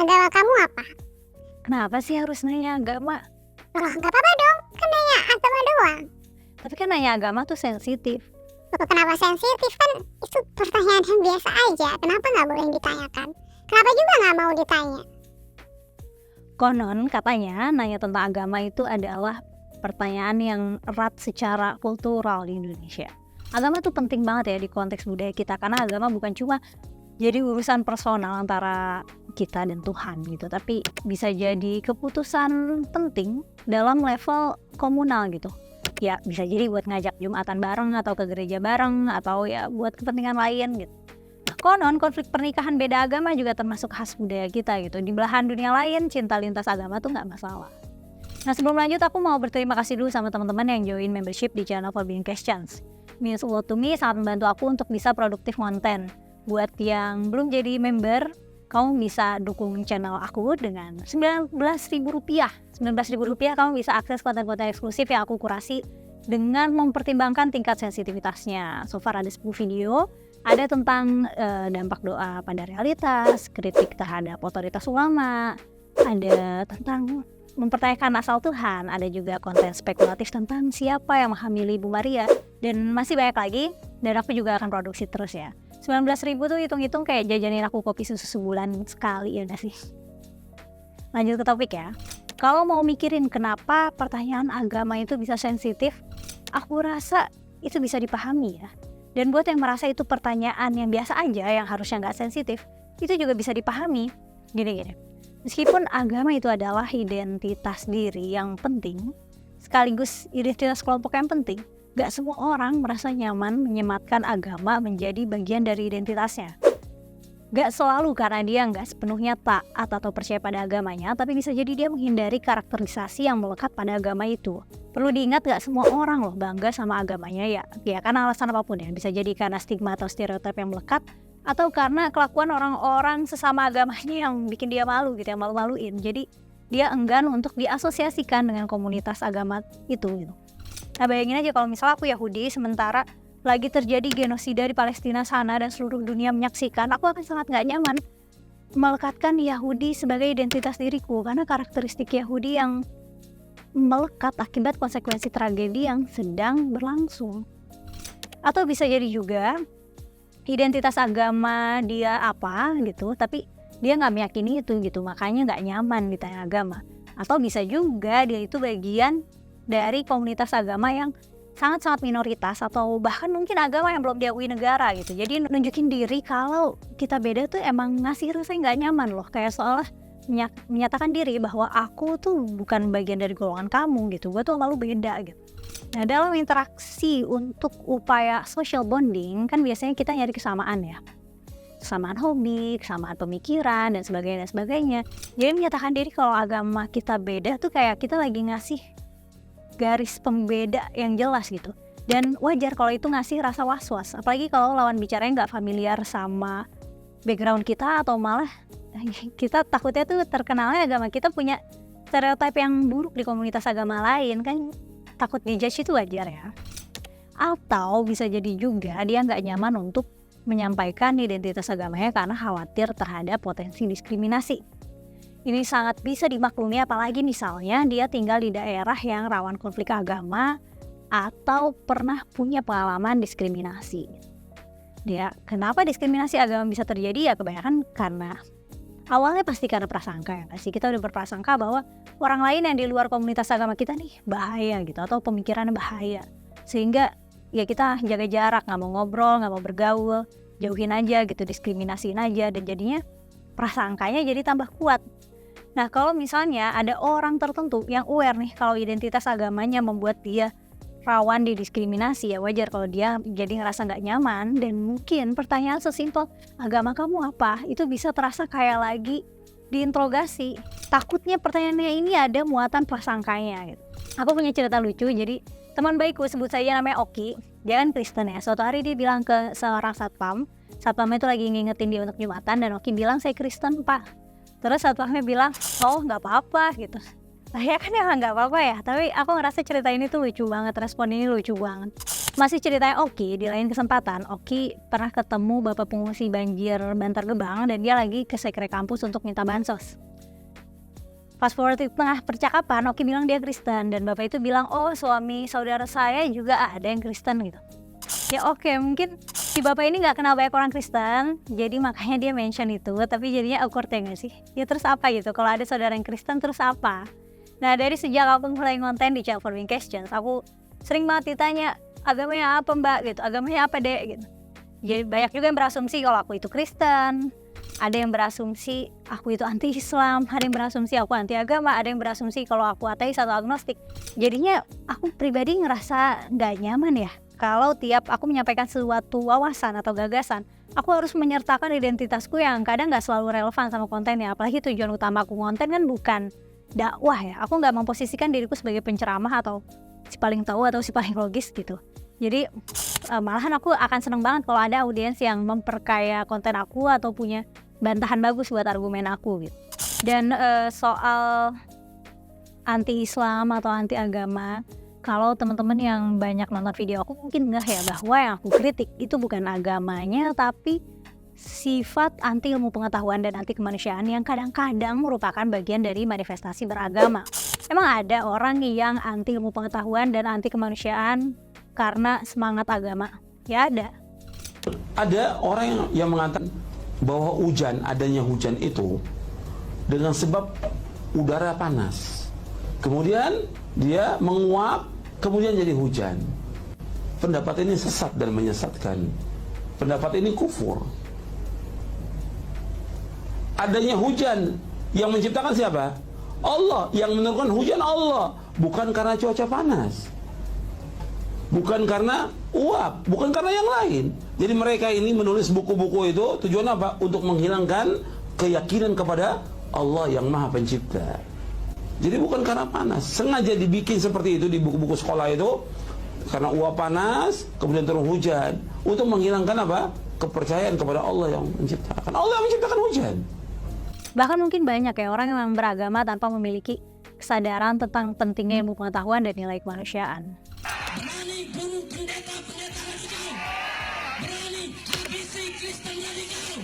Agama kamu apa? Kenapa sih harus nanya agama? Loh, gak apa-apa dong, kan nanya agama doang. Tapi kan nanya agama tuh sensitif. Loh, kenapa sensitif? Kan itu pertanyaan yang biasa aja. Kenapa gak boleh ditanyakan? Kenapa juga gak mau ditanya? Konon katanya nanya tentang agama itu adalah pertanyaan yang erat secara kultural di Indonesia. Agama tuh penting banget ya di konteks budaya kita, karena agama bukan cuma jadi urusan personal antara kita dan Tuhan gitu, tapi bisa jadi keputusan penting dalam level komunal gitu. Ya bisa jadi buat ngajak Jumatan bareng atau ke gereja bareng, atau ya buat kepentingan lain gitu. Konon konflik pernikahan beda agama juga termasuk khas budaya kita gitu. Di belahan dunia lain cinta lintas agama tuh gak masalah. Nah, sebelum lanjut aku mau berterima kasih dulu sama teman-teman yang join membership di channel Forbidden Questions. Means a lot to me, sangat membantu aku untuk bisa produktif konten. Buat yang belum jadi member, kamu bisa dukung channel aku dengan Rp19.000. Rp19.000 kamu bisa akses konten-konten eksklusif yang aku kurasi dengan mempertimbangkan tingkat sensitivitasnya. So far ada 10 video, ada tentang dampak doa pada realitas, kritik terhadap otoritas ulama, ada tentang mempertanyakan asal Tuhan, ada juga konten spekulatif tentang siapa yang menghamili Ibu Maria, dan masih banyak lagi, dan aku juga akan produksi terus ya. 19.000 tuh hitung-hitung kayak jajanin aku kopi susu sebulan sekali, ya gak sih? Lanjut ke topik ya. Kalau mau mikirin kenapa pertanyaan agama itu bisa sensitif, aku rasa itu bisa dipahami ya. Dan buat yang merasa itu pertanyaan yang biasa aja, yang harusnya gak sensitif, itu juga bisa dipahami. Gini-gini, meskipun agama itu adalah identitas diri yang penting, sekaligus identitas kelompok yang penting, gak semua orang merasa nyaman menyematkan agama menjadi bagian dari identitasnya. Gak selalu karena dia gak sepenuhnya taat atau percaya pada agamanya, tapi bisa jadi dia menghindari karakterisasi yang melekat pada agama itu. Perlu diingat gak semua orang loh bangga sama agamanya ya karena alasan apapun ya. Bisa jadi karena stigma atau stereotip yang melekat, atau karena kelakuan orang-orang sesama agamanya yang bikin dia malu gitu, yang malu-maluin. Jadi dia enggan untuk diasosiasikan dengan komunitas agama itu gitu. Nah, bayangin aja kalau misalnya aku Yahudi sementara lagi terjadi genosida di Palestina sana dan seluruh dunia menyaksikan, aku akan sangat gak nyaman melekatkan Yahudi sebagai identitas diriku, karena karakteristik Yahudi yang melekat akibat konsekuensi tragedi yang sedang berlangsung. Atau bisa jadi juga identitas agama dia apa gitu, tapi dia gak meyakini itu gitu, makanya gak nyaman ditanya agama. Atau bisa juga dia itu bagian dari komunitas agama yang sangat-sangat minoritas, atau bahkan mungkin agama yang belum diakui negara gitu. Jadi nunjukin diri kalau kita beda tuh emang ngasih rasa gak nyaman loh, kayak seolah menyatakan diri bahwa aku tuh bukan bagian dari golongan kamu gitu, gue tuh malu beda gitu. Nah, dalam interaksi untuk upaya social bonding kan biasanya kita nyari kesamaan ya, kesamaan hobi, kesamaan pemikiran dan sebagainya. Jadi menyatakan diri kalau agama kita beda tuh kayak kita lagi ngasih garis pembeda yang jelas gitu. Dan wajar kalau itu ngasih rasa was-was, apalagi kalau lawan bicaranya gak familiar sama background kita, atau malah kita takutnya tuh terkenalnya agama kita punya stereotip yang buruk di komunitas agama lain, kan takut dijudge, itu wajar ya. Atau bisa jadi juga dia gak nyaman untuk menyampaikan identitas agamanya karena khawatir terhadap potensi diskriminasi. Ini sangat bisa dimaklumi, apalagi misalnya dia tinggal di daerah yang rawan konflik agama atau pernah punya pengalaman diskriminasi. Kenapa diskriminasi agama bisa terjadi? Ya kebanyakan karena awalnya pasti karena prasangka ya gak sih? Kita udah berprasangka bahwa orang lain yang di luar komunitas agama kita nih bahaya gitu, atau pemikirannya bahaya. Sehingga ya kita jaga jarak, gak mau ngobrol, gak mau bergaul, jauhin aja gitu, diskriminasiin aja, dan jadinya prasangkanya jadi tambah kuat. Nah, kalau misalnya ada orang tertentu yang aware nih kalau identitas agamanya membuat dia rawan didiskriminasi, ya wajar kalau dia jadi ngerasa gak nyaman. Dan mungkin pertanyaan sesimpel agama kamu apa itu bisa terasa kayak lagi diinterogasi. Takutnya pertanyaannya ini ada muatan prasangkanya gitu. Aku punya cerita lucu. Jadi teman baikku, sebut saja namanya Oki, dia kan Kristen ya. Suatu hari dia bilang ke seorang satpamnya itu lagi ngingetin dia untuk Jumatan, dan Oki bilang, saya Kristen pak. Terus satpamnya bilang, oh gak apa-apa gitu. Lah ya kan emang nggak apa-apa ya, tapi aku ngerasa cerita ini tuh lucu banget, respon ini lucu banget. Masih ceritanya Oki, di lain kesempatan Oki pernah ketemu bapak pengungsi banjir Bantar Gebang dan dia lagi ke sekre kampus untuk minta bansos. Fast forward di tengah percakapan, Oki bilang dia Kristen dan bapak itu bilang, oh suami saudara saya juga ada yang Kristen gitu. Ya oke, mungkin si bapak ini nggak kenal banyak orang Kristen, jadi makanya dia mention itu, tapi jadinya awkward ya nggak sih? Ya terus apa gitu, kalau ada saudara yang Kristen terus apa? Nah dari sejak aku mulai ngonten di Child for Being Questions, aku sering banget ditanya, agamanya apa mbak gitu, agamanya apa dek gitu. Jadi banyak juga yang berasumsi kalau aku itu Kristen, ada yang berasumsi aku itu anti Islam, ada yang berasumsi aku anti agama, ada yang berasumsi kalau aku ateis atau agnostik. Jadinya aku pribadi ngerasa gak nyaman ya kalau tiap aku menyampaikan suatu wawasan atau gagasan, aku harus menyertakan identitasku yang kadang gak selalu relevan sama kontennya. Apalagi tujuan utama aku konten kan bukan dakwah ya, aku gak memposisikan diriku sebagai penceramah atau si paling tahu atau si paling logis gitu. Jadi malahan aku akan seneng banget kalau ada audiens yang memperkaya konten aku atau punya bantahan bagus buat argumen aku gitu. Dan soal anti Islam atau anti agama, kalau teman-teman yang banyak nonton video aku mungkin nggak ya bahwa yang aku kritik itu bukan agamanya tapi sifat anti ilmu pengetahuan dan anti kemanusiaan yang kadang-kadang merupakan bagian dari manifestasi beragama. Emang ada orang yang anti ilmu pengetahuan dan anti kemanusiaan karena semangat agama? Ya ada. Ada orang yang mengatakan bahwa adanya hujan itu dengan sebab udara panas. Kemudian dia menguap, kemudian jadi hujan. Pendapat ini sesat dan menyesatkan. Pendapat ini kufur. Adanya hujan yang menciptakan siapa? Allah. Yang menurunkan hujan Allah. Bukan karena cuaca panas, bukan karena uap, bukan karena yang lain. Jadi mereka ini menulis buku-buku itu tujuan apa? Untuk menghilangkan keyakinan kepada Allah yang Maha Pencipta. Jadi bukan karena panas. Sengaja dibikin seperti itu di buku-buku sekolah itu, karena uap panas, kemudian turun hujan, untuk menghilangkan apa? Kepercayaan kepada Allah yang menciptakan. Allah yang menciptakan hujan. Bahkan mungkin banyak ya orang yang beragama tanpa memiliki kesadaran tentang pentingnya ilmu pengetahuan dan nilai kemanusiaan. Berani bunuh pendeta-pendeta radikal. Berani habisi Kristen radikal.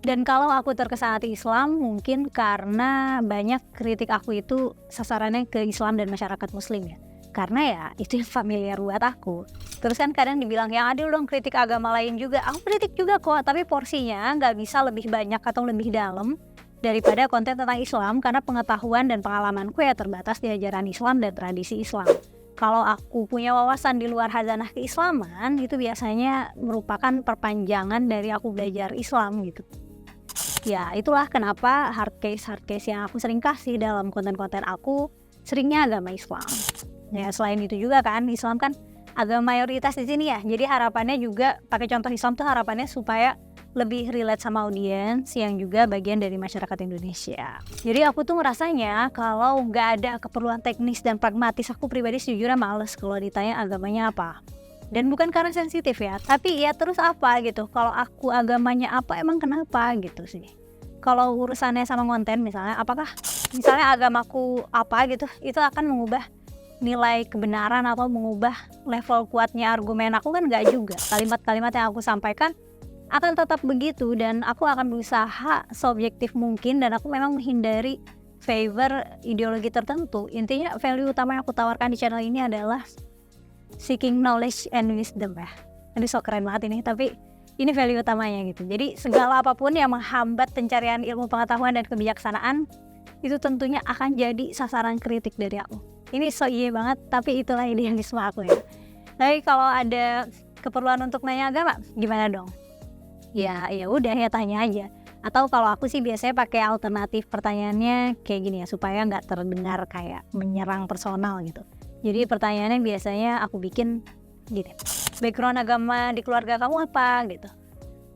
Dan kalau aku terkesan anti Islam mungkin karena banyak kritik aku itu sasarannya ke Islam dan masyarakat muslim ya. Karena ya itu yang familiar buat aku. Terus kan kadang dibilang yang adil dong kritik agama lain juga. Aku kritik juga kok, tapi porsinya nggak bisa lebih banyak atau lebih dalam daripada konten tentang Islam karena pengetahuan dan pengalamanku ya terbatas di ajaran Islam dan tradisi Islam. Kalau aku punya wawasan di luar khazanah keislaman itu biasanya merupakan perpanjangan dari aku belajar Islam gitu. Ya itulah kenapa hard case yang aku sering kasih dalam konten-konten aku seringnya agama Islam. Ya selain itu juga kan Islam kan agama mayoritas di sini ya. Jadi harapannya juga pakai contoh Islam tuh harapannya supaya lebih relate sama audiens yang juga bagian dari masyarakat Indonesia. Jadi aku tuh ngerasanya kalau nggak ada keperluan teknis dan pragmatis, aku pribadi sejujurnya males kalau ditanya agamanya apa. Dan bukan karena sensitif ya, tapi ya terus apa gitu. Kalau aku agamanya apa emang kenapa gitu sih. Kalau urusannya sama konten misalnya, apakah misalnya agamaku apa gitu, itu akan mengubah nilai kebenaran atau mengubah level kuatnya argumen aku kan nggak juga. Kalimat-kalimat yang aku sampaikan akan tetap begitu dan aku akan berusaha seobjektif mungkin dan aku memang menghindari favor ideologi tertentu. Intinya value utama yang aku tawarkan di channel ini adalah seeking knowledge and wisdom ya. Ini so keren banget ini, tapi ini value utamanya gitu. Jadi segala apapun yang menghambat pencarian ilmu pengetahuan dan kebijaksanaan itu tentunya akan jadi sasaran kritik dari aku. Ini so iya banget, tapi itulah idealisme aku ya. Tapi kalau ada keperluan untuk nanya agama, gimana dong? Ya udah ya tanya aja. Atau kalau aku sih biasanya pakai alternatif pertanyaannya kayak gini ya, supaya nggak terdengar kayak menyerang personal gitu. Jadi pertanyaannya biasanya aku bikin gini, background agama di keluarga kamu apa gitu?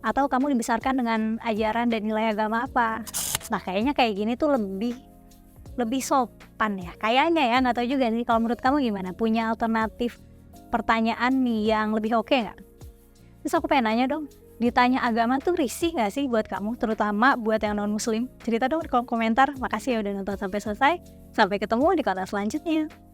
Atau kamu dibesarkan dengan ajaran dan nilai agama apa? Nah kayaknya kayak gini tuh lebih sopan ya, kayaknya ya, nggak tahu juga nih. Kalau menurut kamu gimana? Punya alternatif pertanyaan nih yang lebih oke nggak? Terus aku pengen nanya dong, ditanya agama tuh risih gak sih buat kamu, terutama buat yang non muslim? Cerita dong di kolom komentar. Makasih ya udah nonton sampai selesai. Sampai ketemu di konten selanjutnya.